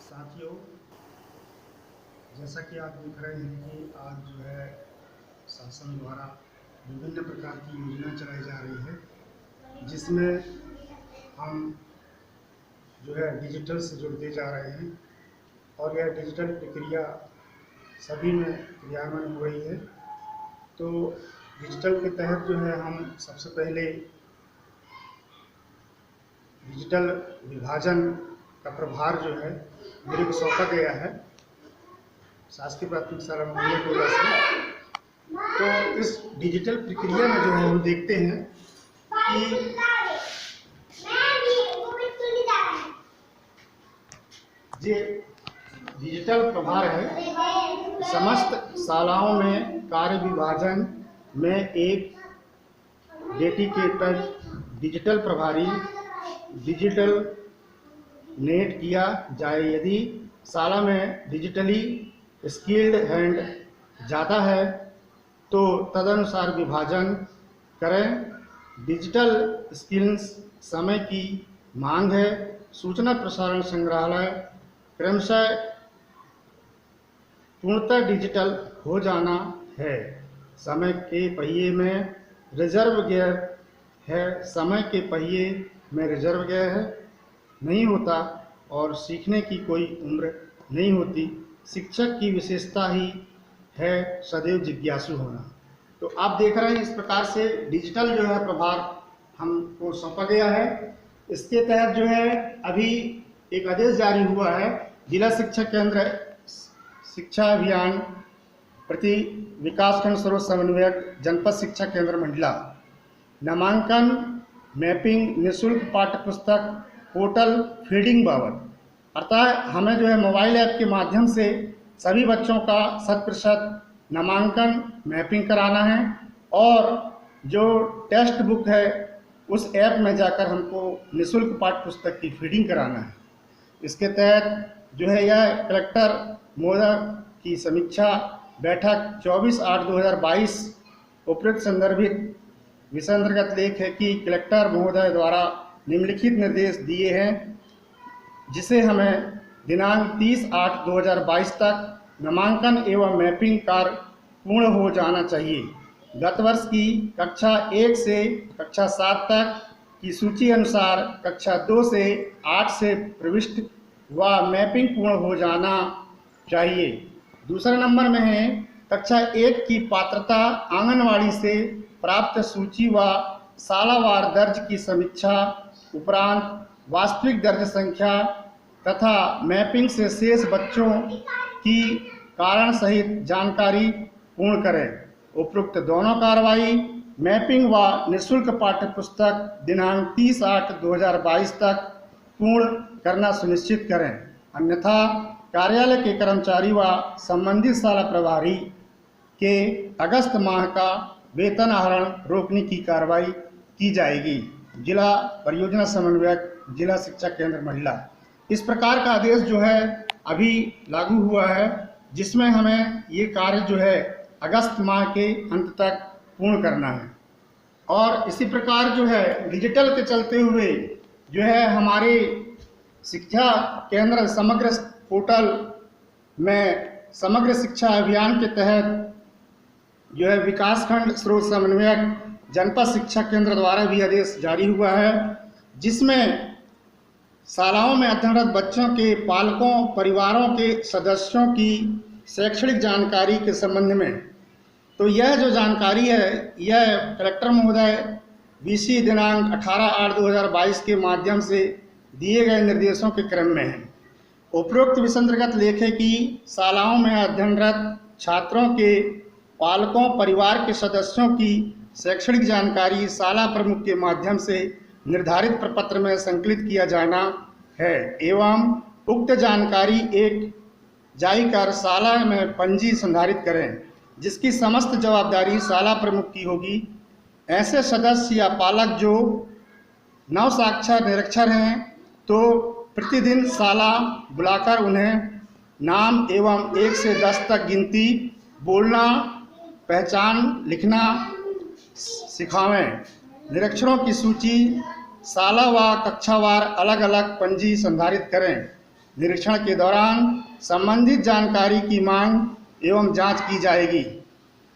साथियों, जैसा कि आप देख रहे हैं कि आज जो है शासन द्वारा विभिन्न प्रकार की योजना चलाई जा रही है, जिसमें हम जो है डिजिटल से जुड़ते जा रहे हैं और यह डिजिटल प्रक्रिया सभी में क्रियान्वयन हो रही है। तो डिजिटल के तहत जो है हम सबसे पहले डिजिटल विभाजन का प्रभार जो है मेरे को सौंपा गया है शासकीय प्राथमिक शाला मंडल टोला से। तो इस डिजिटल प्रक्रिया में जो है हम देखते हैं कि ये डिजिटल प्रभार है, समस्त शालाओं में कार्य विभाजन में एक डेडिकेटेड डिजिटल प्रभारी डिजिटल नेट किया जाए। यदि शाला में डिजिटली स्किल्ड हैंड ज़्यादा है तो तदनुसार विभाजन करें। डिजिटल स्किल्स समय की मांग है। सूचना प्रसारण संग्रहालय क्रमशः पूर्णतः डिजिटल हो जाना है। समय के पहिए में रिजर्व गियर है, समय के पहिए में रिजर्व गियर है नहीं होता और सीखने की कोई उम्र नहीं होती। शिक्षक की विशेषता ही है सदैव जिज्ञासु होना। तो आप देख रहे हैं इस प्रकार से डिजिटल जो है प्रभार हमको सौंपा गया है। इसके तहत जो है अभी एक आदेश जारी हुआ है, जिला शिक्षा केंद्र शिक्षा अभियान प्रति विकासखंड स्रोत समन्वयक जनपद शिक्षा केंद्र मंडला, नामांकन मैपिंग निःशुल्क पाठ्य पुस्तक पोर्टल फीडिंग बाबत। अर्थात हमें जो है मोबाइल ऐप के माध्यम से सभी बच्चों का 100% नामांकन मैपिंग कराना है और जो टेक्स्ट बुक है उस ऐप में जाकर हमको निःशुल्क पाठ्य पुस्तक की फीडिंग कराना है। इसके तहत जो है यह कलेक्टर महोदय की समीक्षा बैठक 24/8/2022 उपयुक्त संदर्भित विषय अंतर्गत लेख है कि कलेक्टर महोदय द्वारा निम्नलिखित निर्देश दिए हैं, जिसे हमें दिनांक 30/8/2022 तक नामांकन एवं मैपिंग कार्य पूर्ण हो जाना चाहिए। गत वर्ष की कक्षा 1 से कक्षा 7 तक की सूची अनुसार कक्षा 2 से 8 से प्रविष्ट व मैपिंग पूर्ण हो जाना चाहिए। दूसरे नंबर में है कक्षा 1 की पात्रता आंगनवाड़ी से प्राप्त सूची व सालावार दर्ज की समीक्षा उपरांत वास्तविक दर्ज संख्या तथा मैपिंग से शेष बच्चों की कारण सहित जानकारी पूर्ण करें। उपरोक्त दोनों कार्रवाई मैपिंग व निःशुल्क पाठ्य पुस्तक दिनांक 30/8/2022 तक पूर्ण करना सुनिश्चित करें, अन्यथा कार्यालय के कर्मचारी व संबंधित शाला प्रभारी के अगस्त माह का वेतन आहरण रोकने की कार्रवाई की जाएगी। जिला परियोजना समन्वयक जिला शिक्षा केंद्र मंडला। इस प्रकार का आदेश जो है अभी लागू हुआ है, जिसमें हमें ये कार्य जो है अगस्त माह के अंत तक पूर्ण करना है। और इसी प्रकार जो है डिजिटल के चलते हुए जो है हमारे शिक्षा केंद्र समग्र पोर्टल में समग्र शिक्षा अभियान के तहत जो है विकासखंड स्रोत समन्वयक जनपद शिक्षा केंद्र द्वारा भी आदेश जारी हुआ है, जिसमें शालाओं में अध्ययनरत बच्चों के पालकों परिवारों के सदस्यों की शैक्षणिक जानकारी के संबंध में। तो यह जो जानकारी है यह कलेक्टर महोदय VC दिनांक 18/8/2022 के माध्यम से दिए गए निर्देशों के क्रम में है। उपरोक्त विषय अंतर्गत लेख है कि शालाओं में अध्ययनरत छात्रों के पालकों परिवार के सदस्यों की शैक्षणिक जानकारी शाला प्रमुख के माध्यम से निर्धारित प्रपत्र में संकलित किया जाना है एवं उक्त जानकारी एक जारी कर शाला में पंजी संधारित करें, जिसकी समस्त जवाबदारी शाला प्रमुख की होगी। ऐसे सदस्य या पालक जो नव साक्षर निरक्षर हैं तो प्रतिदिन शाला बुलाकर उन्हें नाम एवं 1 से 10 तक गिनती बोलना पहचान लिखना सिखावें। निरीक्षणों की सूची शाला व कक्षावार अलग अलग पंजी संधारित करें। निरीक्षण के दौरान संबंधित जानकारी की मांग एवं जांच की जाएगी।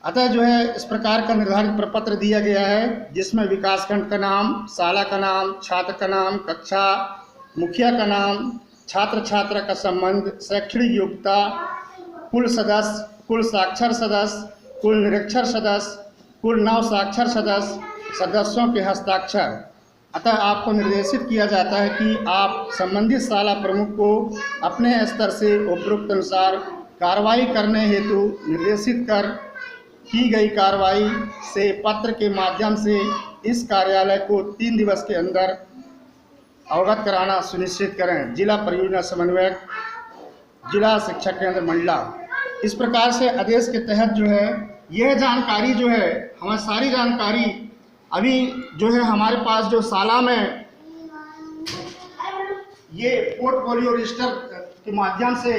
अतः जो है इस प्रकार का निर्धारित प्रपत्र दिया गया है, जिसमें विकासखंड का नाम, शाला का नाम, छात्र का नाम, कक्षा मुखिया का नाम, छात्र छात्रा का संबंध, शैक्षणिक योग्यता, कुल सदस्य, कुल साक्षर सदस्य, कुल निरक्षर सदस्य, कुल नव साक्षर सदस्य, सदस्यों के हस्ताक्षर। अतः आपको निर्देशित किया जाता है कि आप संबंधित शाला प्रमुख को अपने स्तर से उपरोक्त अनुसार कार्रवाई करने हेतु निर्देशित कर की गई कार्रवाई से पत्र के माध्यम से इस कार्यालय को 3 दिवस के अंदर अवगत कराना सुनिश्चित करें। जिला परियोजना समन्वयक, जिला शिक्षा केंद्र मंडला। इस प्रकार से आदेश के तहत जो है यह जानकारी जो है, हमारी सारी जानकारी अभी जो है हमारे पास जो शाला में ये पोर्टफोलियो रजिस्टर के माध्यम से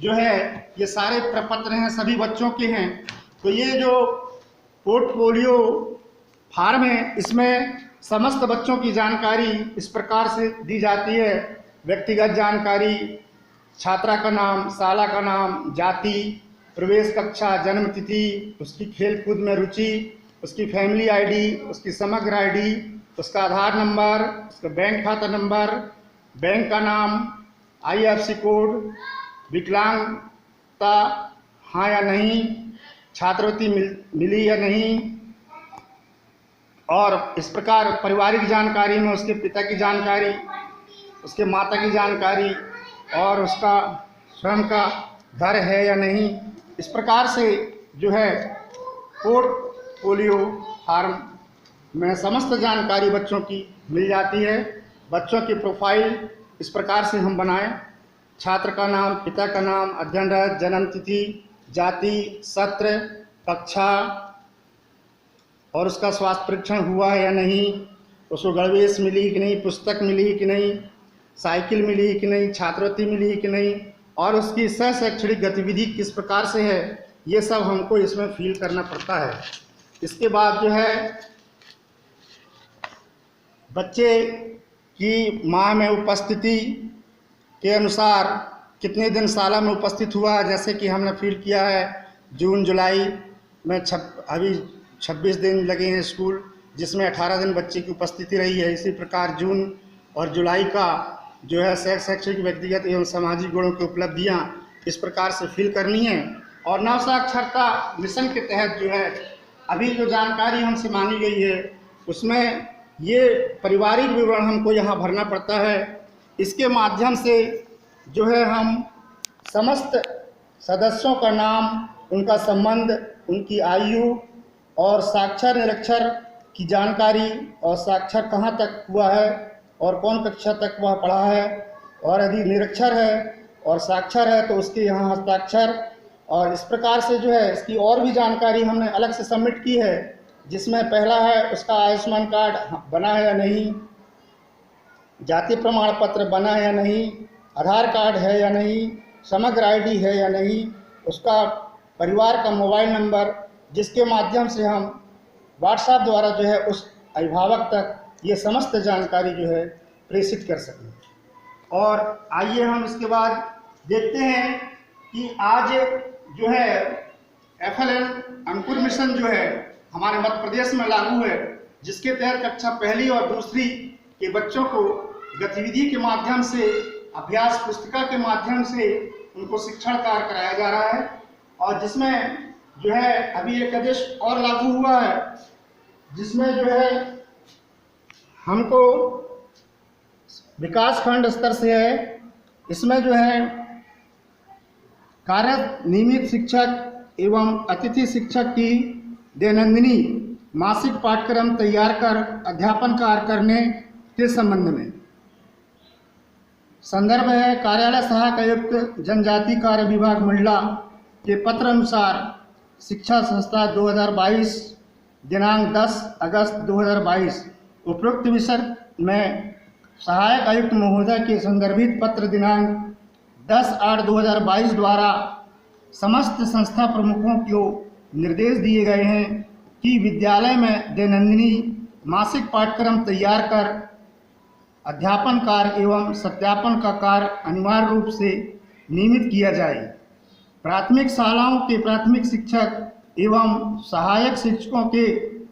जो है ये सारे प्रपत्र हैं, सभी बच्चों के हैं। तो ये जो पोर्टफोलियो फार्म है, इसमें समस्त बच्चों की जानकारी इस प्रकार से दी जाती है। व्यक्तिगत जानकारी, छात्रा का नाम, शाला का नाम, जाति, प्रवेश कक्षा, जन्म तिथि, उसकी खेल कूद में रुचि, उसकी फैमिली आईडी, उसकी समग्र आईडी, उसका आधार नंबर, उसका बैंक खाता नंबर, बैंक का नाम, IFSC कोड, विकलांगता हाँ या नहीं, छात्रवृत्ति मिली या नहीं, और इस प्रकार पारिवारिक जानकारी में उसके पिता की जानकारी, उसके माता की जानकारी और उसका स्वयं का घर है या नहीं। इस प्रकार से जो है पोर्टफोलियो फार्म में समस्त जानकारी बच्चों की मिल जाती है। बच्चों की प्रोफाइल इस प्रकार से हम बनाएं: छात्र का नाम, पिता का नाम, अध्ययनरत, जन्म तिथि, जाति, सत्र, कक्षा और उसका स्वास्थ्य परीक्षण हुआ है या नहीं, उसको गणवेश मिली कि नहीं, पुस्तक मिली कि नहीं, साइकिल मिली कि नहीं, छात्रवृत्ति मिली कि नहीं, और उसकी सह शैक्षणिक गतिविधि किस प्रकार से है, ये सब हमको इसमें फिल करना पड़ता है। इसके बाद जो है बच्चे की माह में उपस्थिति के अनुसार कितने दिन शाला में उपस्थित हुआ, जैसे कि हमने फिल किया है जून जुलाई में अभी 26 दिन लगे हैं स्कूल, जिसमें 18 दिन बच्चे की उपस्थिति रही है। इसी प्रकार जून और जुलाई का जो है शैक्षिक, व्यक्तिगत एवं सामाजिक गुणों की उपलब्धियां इस प्रकार से फिल करनी है। और नव साक्षरता मिशन के तहत जो है अभी जो जानकारी हमसे मांगी गई है उसमें ये पारिवारिक विवरण हमको यहाँ भरना पड़ता है। इसके माध्यम से जो है हम समस्त सदस्यों का नाम, उनका संबंध, उनकी आयु और साक्षर निरक्षर की जानकारी, और साक्षर कहाँ तक हुआ है और कौन कक्षा तक वह पढ़ा है, और यदि निरक्षर है और साक्षर है तो उसके यहाँ हस्ताक्षर। और इस प्रकार से जो है इसकी और भी जानकारी हमने अलग से सबमिट की है, जिसमें पहला है उसका आयुष्मान कार्ड बना है या नहीं, जाति प्रमाण पत्र बना है या नहीं, आधार कार्ड है या नहीं, समग्र आईडी है या नहीं, उसका परिवार का मोबाइल नंबर, जिसके माध्यम से हम व्हाट्सएप द्वारा जो है उस अभिभावक तक ये समस्त जानकारी जो है प्रेषित कर सकें। और आइए हम इसके बाद देखते हैं कि आज जो है FLN अंकुर मिशन जो है हमारे मध्य प्रदेश में लागू है, जिसके तहत कक्षा पहली और दूसरी के बच्चों को गतिविधि के माध्यम से, अभ्यास पुस्तिका के माध्यम से उनको शिक्षण कार्य कराया जा रहा है। और जिसमें जो है अभी एक आदेश और लागू हुआ है, जिसमें जो है हमको विकास खंड स्तर से है, इसमें जो है कार्यरत नियमित शिक्षक एवं अतिथि शिक्षक की दैनंदिनी मासिक पाठ्यक्रम तैयार कर अध्यापन कार्य करने के संबंध में। संदर्भ है कार्यालय सहायक आयुक्त जनजाति कार्य विभाग मंडला के पत्र अनुसार शिक्षा संस्था 2022 दिनांक 10 अगस्त 2022 उपरोक्त विषय में सहायक आयुक्त महोदय के संदर्भित पत्र दिनांक 10/8/2022 द्वारा समस्त संस्था प्रमुखों को निर्देश दिए गए हैं कि विद्यालय में दैनंदिनी मासिक पाठ्यक्रम तैयार कर अध्यापन कार्य एवं सत्यापन का कार्य अनिवार्य रूप से नियमित किया जाए। प्राथमिक शालाओं के प्राथमिक शिक्षक एवं सहायक शिक्षकों के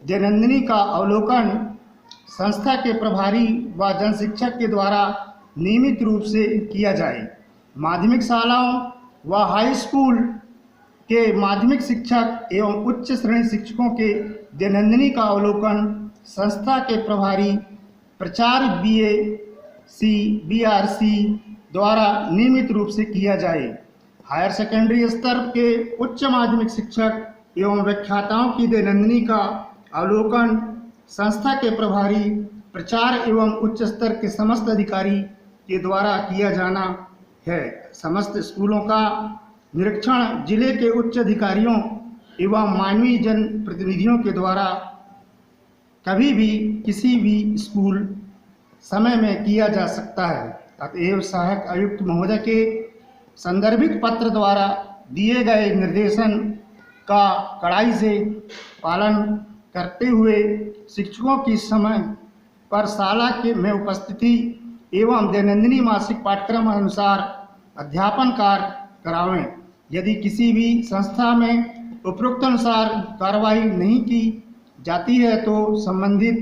दैनंदिनी का अवलोकन संस्था के प्रभारी व जन शिक्षक के द्वारा नियमित रूप से किया जाए। माध्यमिक शालाओं व हाई स्कूल के माध्यमिक शिक्षक एवं उच्च श्रेणी शिक्षकों के दैनंदिनी का अवलोकन संस्था के प्रभारी प्रचार BAC BRC द्वारा नियमित रूप से किया जाए। हायर सेकेंडरी स्तर के उच्च माध्यमिक शिक्षक एवं व्याख्याताओं की दैनंदिनी का अवलोकन संस्था के प्रभारी प्रचार एवं उच्च स्तर के समस्त अधिकारी के द्वारा किया जाना है। समस्त स्कूलों का निरीक्षण जिले के उच्च अधिकारियों एवं मानवीय जन प्रतिनिधियों के द्वारा कभी भी किसी भी स्कूल समय में किया जा सकता है। अतएव सहायक आयुक्त महोदय के संदर्भित पत्र द्वारा दिए गए निर्देशन का कड़ाई से पालन करते हुए शिक्षकों की समय पर शाला के में उपस्थिति एवं दैनंदिनी मासिक पाठ्यक्रम अनुसार अध्यापन कार्य करावें। यदि किसी भी संस्था में उपरोक्त अनुसार कार्रवाई नहीं की जाती है तो संबंधित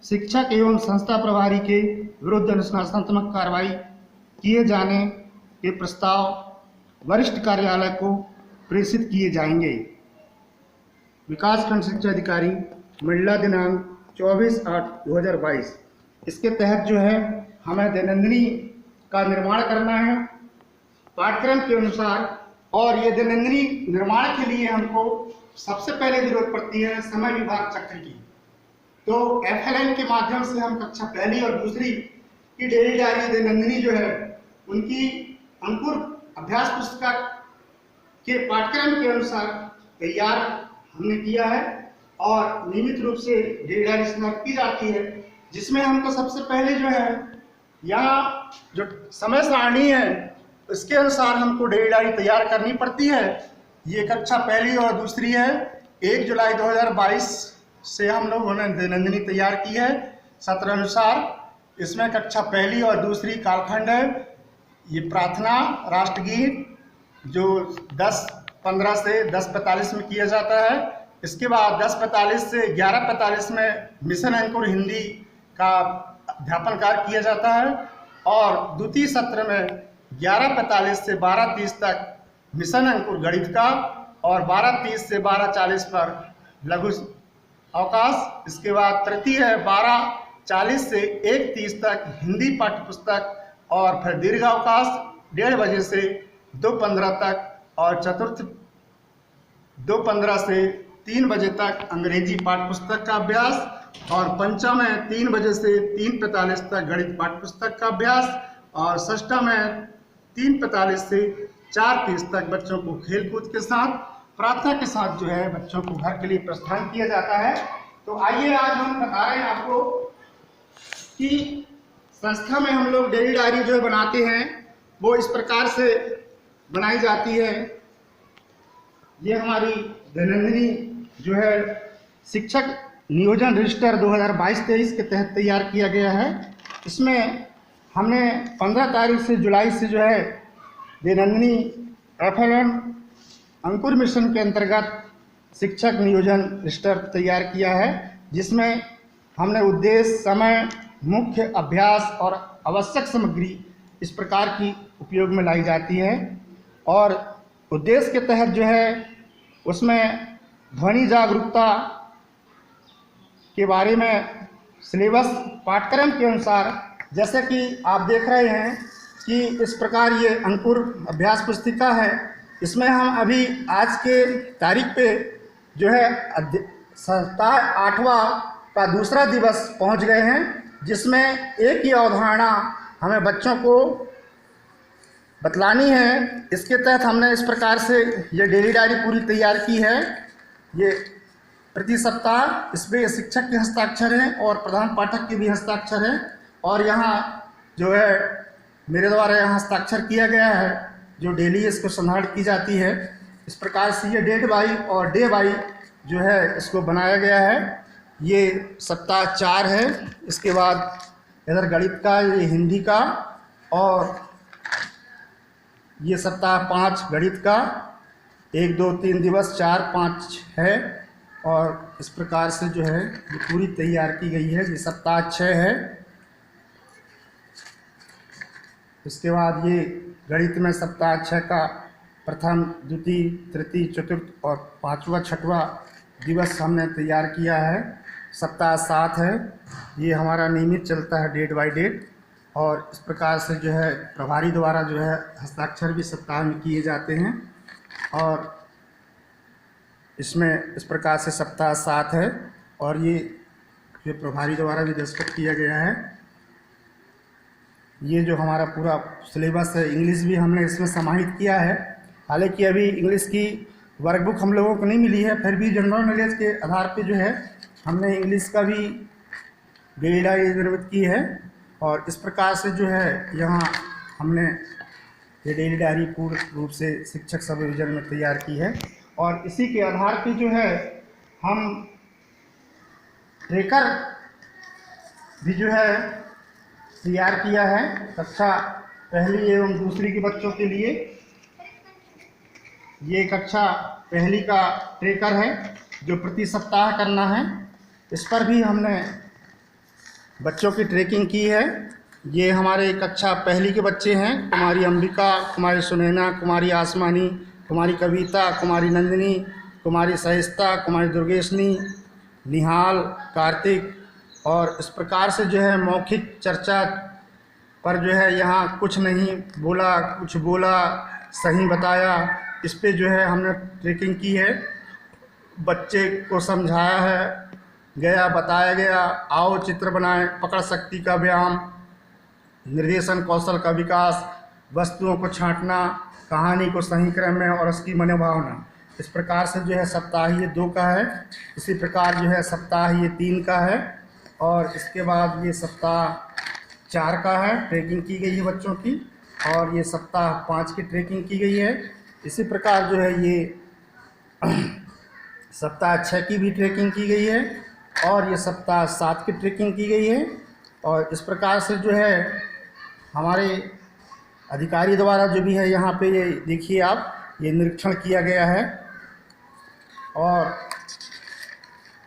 शिक्षक एवं संस्था प्रभारी के विरुद्ध अनुशासनात्मक कार्रवाई किए जाने के प्रस्ताव वरिष्ठ कार्यालय को प्रेषित किए जाएंगे। विकासखंड शिक्षा अधिकारी मंडला दिनांक 24/8/2022। इसके तहत जो है हमें दैनंदिनी का निर्माण करना है पाठ्यक्रम के अनुसार, और ये दैनंदिनी निर्माण के लिए हमको सबसे पहले जरूरत पड़ती है समय विभाग चक्र की। तो FLN के माध्यम से हम कक्षा पहली और दूसरी की डेली डायरी दैनंदिनी जो है उनकी अंकुर अभ्यास पुस्तक के पाठ्यक्रम के अनुसार तैयार हमने किया है और नियमित रूप से डेली डायरी समाप्त की जाती है, जिसमें हमको सबसे पहले जो है यहाँ जो समय सारणी है इसके अनुसार हमको डेली डायरी तैयार करनी पड़ती है। ये कक्षा पहली और दूसरी है। 1 जुलाई 2022 से हम लोगों ने दैनंदिनी तैयार की है सत्र अनुसार। इसमें कक्षा पहली और दूसरी कालखंड है। ये प्रार्थना राष्ट्रगीत जो 10:15 से 10:45 में किया जाता है। इसके बाद 10:45 से 11:45 में मिशन अंकुर हिंदी का अध्यापन कार्य किया जाता है और द्वितीय सत्र में 11:45 से 12:30 तक मिशन अंकुर गणित का और 12:30 से 12:40 पर लघु अवकाश। इसके बाद तृतीय है 12:40 से 1:30 तक हिंदी पाठ्य पुस्तक और फिर दीर्घ अवकाश 1:30 बजे से 2:15 तक और चतुर्थ 2:15 से 3 बजे तक अंग्रेजी पाठ्य पुस्तक का अभ्यास और पंचम है 3 बजे से 3:45 तक गणित पाठ्य पुस्तक का अभ्यास और षष्ठम है 3:45 से 4:30 तक बच्चों को खेलकूद के साथ प्रार्थना के साथ जो है बच्चों को घर के लिए प्रस्थान किया जाता है। तो आइए आज हम बता रहे हैं आपको कि संस्था में हम लोग डेली डायरी जो है बनाते हैं वो इस प्रकार से बनाई जाती है। ये हमारी दैनंदिनी जो है शिक्षक नियोजन रजिस्टर 2022-23 के तहत तैयार किया गया है। इसमें हमने 15 तारीख से जुलाई से जो है दैनंदिनी FLN अंकुर मिशन के अंतर्गत शिक्षक नियोजन रजिस्टर तैयार किया है, जिसमें हमने उद्देश्य, समय, मुख्य अभ्यास और आवश्यक सामग्री इस प्रकार की उपयोग में लाई जाती है। और उद्देश्य के तहत जो है उसमें ध्वनि जागरूकता के बारे में सिलेबस पाठ्यक्रम के अनुसार, जैसे कि आप देख रहे हैं कि इस प्रकार ये अंकुर अभ्यास पुस्तिका है। इसमें हम अभी आज के तारीख पे जो है सप्ताह 8वां का दूसरा दिवस पहुंच गए हैं, जिसमें एक ही अवधारणा हमें बच्चों को बतलानी है। इसके तहत हमने इस प्रकार से ये डेली डायरी पूरी तैयार की है। ये प्रति सप्ताह इसमें शिक्षक के हस्ताक्षर हैं और प्रधान पाठक के भी हस्ताक्षर हैं और यहाँ जो है मेरे द्वारा यहाँ हस्ताक्षर किया गया है जो डेली इसको संधारण की जाती है। इस प्रकार से ये डेट बाई और डे बाई जो है इसको बनाया गया है। ये सप्ताह 4 है। इसके बाद इधर गणित का, ये हिंदी का, और ये सप्ताह 5 गणित का, 1 2 3 दिवस 4 5 है। और इस प्रकार से जो है ये पूरी तैयार की गई है। ये सप्ताह 6 है। इसके बाद ये गणित में सप्ताह 6 का प्रथम, द्वितीय, तृतीय, चतुर्थ और 5वां 6वां दिवस हमने तैयार किया है। सप्ताह 7 है। ये हमारा नियमित चलता है डेट बाय डेट। और इस प्रकार से जो है प्रभारी द्वारा जो है हस्ताक्षर भी सप्ताह में किए जाते हैं। और इसमें इस प्रकार से सप्ताह 7 है। और ये जो प्रभारी द्वारा भी दस्तखत किया गया है। ये जो हमारा पूरा सिलेबस है, इंग्लिश भी हमने इसमें समाहित किया है। हालांकि अभी इंग्लिश की वर्कबुक हम लोगों को नहीं मिली है, फिर भी जनरल नॉलेज के आधार पे जो है हमने इंग्लिश का भी डेली डायरी निर्मित की है। और इस प्रकार से जो है यहाँ हमने ये डेली डायरी पूर्ण रूप से शिक्षक सब रिवीजन में तैयार की है। और इसी के आधार पे जो है हम ट्रैकर भी जो है तैयार किया है कक्षा पहली एवं दूसरी के बच्चों के लिए। ये कक्षा पहली का ट्रैकर है जो प्रति सप्ताह करना है। इस पर भी हमने बच्चों की ट्रैकिंग की है। ये हमारे कक्षा पहली के बच्चे हैं, कुमारी अंबिका, कुमारी सुनैना, कुमारी आसमानी, कुमारी कविता, कुमारी नंदिनी, कुमारी सहिस्ता, कुमारी दुर्गेशनी, निहाल, कार्तिक। और इस प्रकार से जो है मौखिक चर्चा पर जो है यहाँ कुछ नहीं बोला, कुछ बोला, सही बताया, इस पे जो है हमने ट्रैकिंग की है। बच्चे को समझाया है गया, बताया गया, आओ चित्र बनाएं, पकड़ शक्ति का व्यायाम, निर्देशन कौशल का विकास, वस्तुओं को छांटना, कहानी को सही क्रम में और उसकी मनोभावना। इस प्रकार से जो है सप्ताह ये 2 का है। इसी प्रकार जो है सप्ताह ये 3 का है। और इसके बाद ये सप्ताह 4 का है, ट्रैकिंग की गई है बच्चों की। और ये सप्ताह 5 की ट्रैकिंग की गई है। इसी प्रकार जो है ये सप्ताह 6 की भी ट्रैकिंग की गई है। और ये सप्ताह 7 की ट्रैकिंग की गई है। और इस प्रकार से जो है हमारे अधिकारी द्वारा जो भी है यहाँ पे ये देखिए आप, ये निरीक्षण किया गया है। और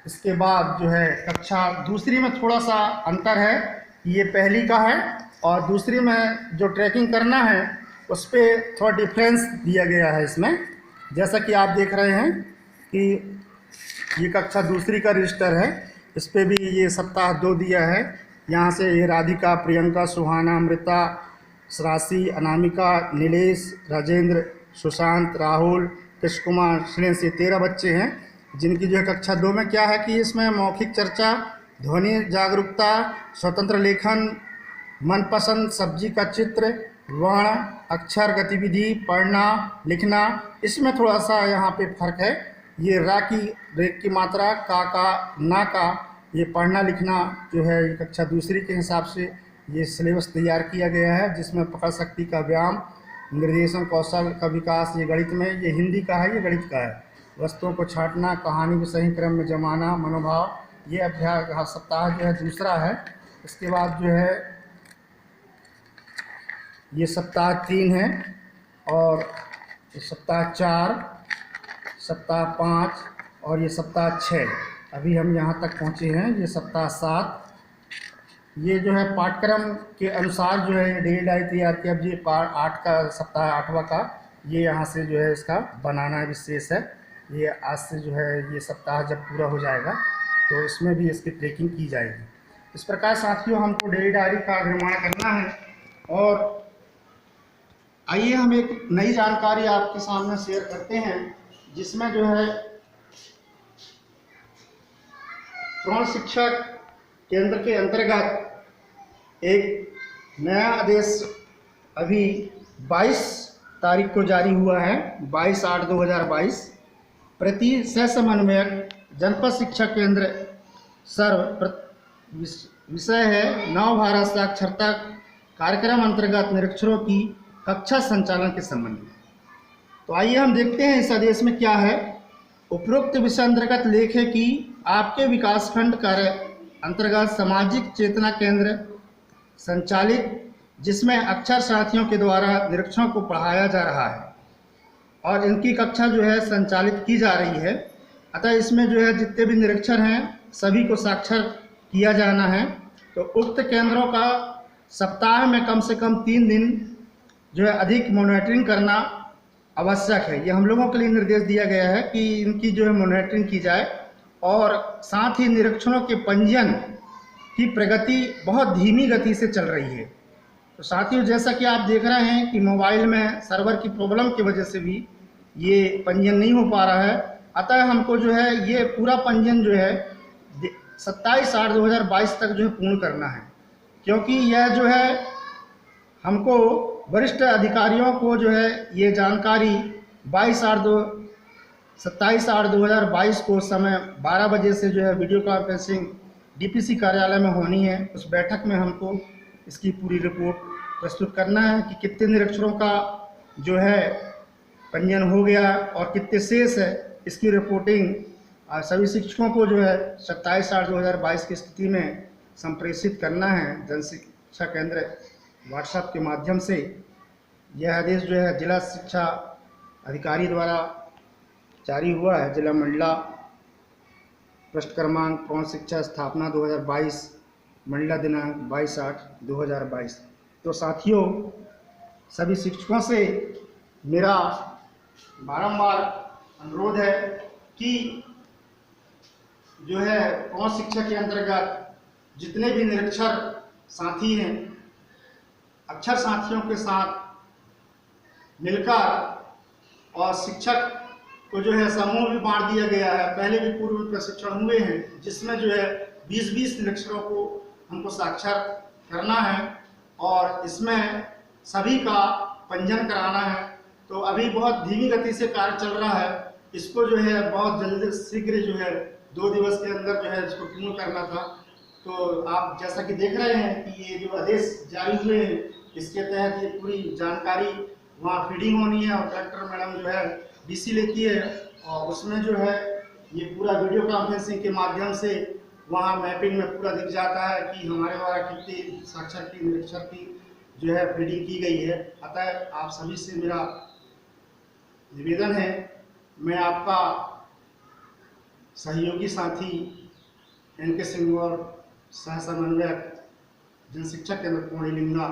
इसके बाद जो है कक्षा दूसरी में थोड़ा सा अंतर है। ये पहली का है और दूसरी में जो ट्रैकिंग करना है उस पर थोड़ा डिफरेंस दिया गया है इसमें। जैसा कि आप देख रहे हैं कि ये कक्षा दूसरी का रजिस्टर है, इस पे भी ये सप्ताह 2 दिया है। यहाँ से ये राधिका, प्रियंका, सुहाना, अमृता, राशि, अनामिका, नीलेश, राजेंद्र, सुशांत, राहुल, कृष्ण कुमार, श्रेयस, ये 13 बच्चे हैं जिनकी जो है कक्षा 2 में क्या है कि इसमें मौखिक चर्चा, ध्वनि जागरूकता, स्वतंत्र लेखन, मनपसंद सब्जी का चित्र, वर्ण, अक्षर, गतिविधि, पढ़ना, लिखना, इसमें थोड़ा सा यहाँ पे फर्क है। ये रा की रेख की मात्रा, का, ना का, ये पढ़ना लिखना जो है ये कक्षा दूसरी के हिसाब से ये सिलेबस तैयार किया गया है, जिसमें पकड़ शक्ति का व्यायाम, निर्देशन कौशल का विकास, ये गणित में, ये हिंदी का है, ये गणित का है, वस्तुओं को छांटना, कहानी को सही क्रम में जमाना, मनोभाव, ये अभ्यास सप्ताह जो है दूसरा है। इसके बाद जो है ये सप्ताह 3 है। और ये सप्ताह 4, सप्ताह 5 और ये सप्ताह 6, अभी हम यहाँ तक पहुँचे हैं। ये सप्ताह 7, ये जो है पाठ्यक्रम के अनुसार जो है ये डेली डायरी तैयार किया। अब ये पार्ट 8 का सप्ताह 8वां का ये यहाँ से जो है इसका बनाना विशेष है। ये आज से जो है ये सप्ताह जब पूरा हो जाएगा तो इसमें भी इसकी ट्रैकिंग की जाएगी। इस प्रकार साथियों हमको डेली डायरी का निर्माण करना है। और आइए हम एक नई जानकारी आपके सामने शेयर करते हैं, जिसमें जो है प्रौढ़ शिक्षक केंद्र के अंतर्गत एक नया आदेश अभी 22 तारीख को जारी हुआ है, 22/8/2022। प्रति सह समन्वयक जनपद शिक्षा केंद्र सर्व विषय है नव भारत साक्षरता कार्यक्रम अंतर्गत निरीक्षरों की कक्षा संचालन के संबंध में। तो आइए हम देखते हैं इस आदेश में क्या है। उपरोक्त विषय अंतर्गत लेख है कि आपके विकासखंड कार्य अंतर्गत सामाजिक चेतना केंद्र संचालित, जिसमें अक्षर साथियों के द्वारा निरीक्षणों को पढ़ाया जा रहा है और इनकी कक्षा जो है संचालित की जा रही है। अतः इसमें जो है जितने भी निरीक्षर हैं सभी को साक्षर किया जाना है। तो उक्त केंद्रों का सप्ताह में कम से कम 3 दिन जो है अधिक मॉनिटरिंग करना आवश्यक है। ये हम लोगों के लिए निर्देश दिया गया है कि इनकी जो है मॉनिटरिंग की जाए। और साथ ही निरीक्षणों के पंजीयन की प्रगति बहुत धीमी गति से चल रही है। तो साथियों, जैसा कि आप देख रहे हैं कि मोबाइल में सर्वर की प्रॉब्लम की वजह से भी ये पंजीयन नहीं हो पा रहा है। अतः हमको जो है ये पूरा पंजीयन जो है 27/8/2022 तक जो है पूर्ण करना है, क्योंकि यह जो है हमको वरिष्ठ अधिकारियों को जो है ये जानकारी 27/8/2022 को समय 12 बजे से जो है वीडियो कॉन्फ्रेंसिंग डीपीसी कार्यालय में होनी है। उस बैठक में हमको इसकी पूरी रिपोर्ट प्रस्तुत करना है कि कितने निरीक्षरों का जो है पंजीयन हो गया और कितने शेष है। इसकी रिपोर्टिंग सभी शिक्षकों को जो है 27/8/2022 की स्थिति में संप्रेषित करना है जन शिक्षा केंद्र व्हाट्सएप के माध्यम से। यह आदेश जो है जिला शिक्षा अधिकारी द्वारा जारी हुआ है। जिला मंडला पृष्ठ क्रमांक प्रौढ़ शिक्षा स्थापना 2022, मंडला दिनांक 22/8/2022। तो साथियों, सभी शिक्षकों से मेरा बारंबार अनुरोध है कि जो है प्रौढ़ शिक्षा के अंतर्गत जितने भी निरीक्षर साथी हैं, अक्षर साथियों के साथ मिलकर और शिक्षक को जो है समूह भी बांट दिया गया है। पहले भी पूर्व प्रशिक्षण हुए हैं जिसमें जो है 20-20 निरीक्षरों को हमको साक्षर करना है और इसमें सभी का पंजीयन कराना है। तो अभी बहुत धीमी गति से कार्य चल रहा है। इसको जो है बहुत जल्दी शीघ्र जो है 2 दिवस के अंदर जो है इसको पूर्ण करना था। तो आप जैसा कि देख रहे हैं कि ये जो आदेश जारी हुए हैं इसके तहत ये पूरी जानकारी वहाँ फीडिंग होनी है और कलेक्टर मैडम जो है डीसी लेती है और उसमें जो है ये पूरा वीडियो कॉन्फ्रेंसिंग के माध्यम से वहाँ मैपिंग में पूरा दिख जाता है कि हमारे द्वारा कितनी साक्षर की निरीक्षर की जो है फीडिंग की गई है। अतः आप सभी से मेरा निवेदन है, मैं आपका सहयोगी साथी NK सिंह और सह समन्वयक जन शिक्षा केंद्र पूर्णिलिंगा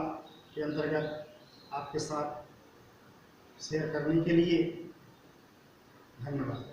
के अंतर्गत आपके साथ शेयर करने के लिए धन्यवाद।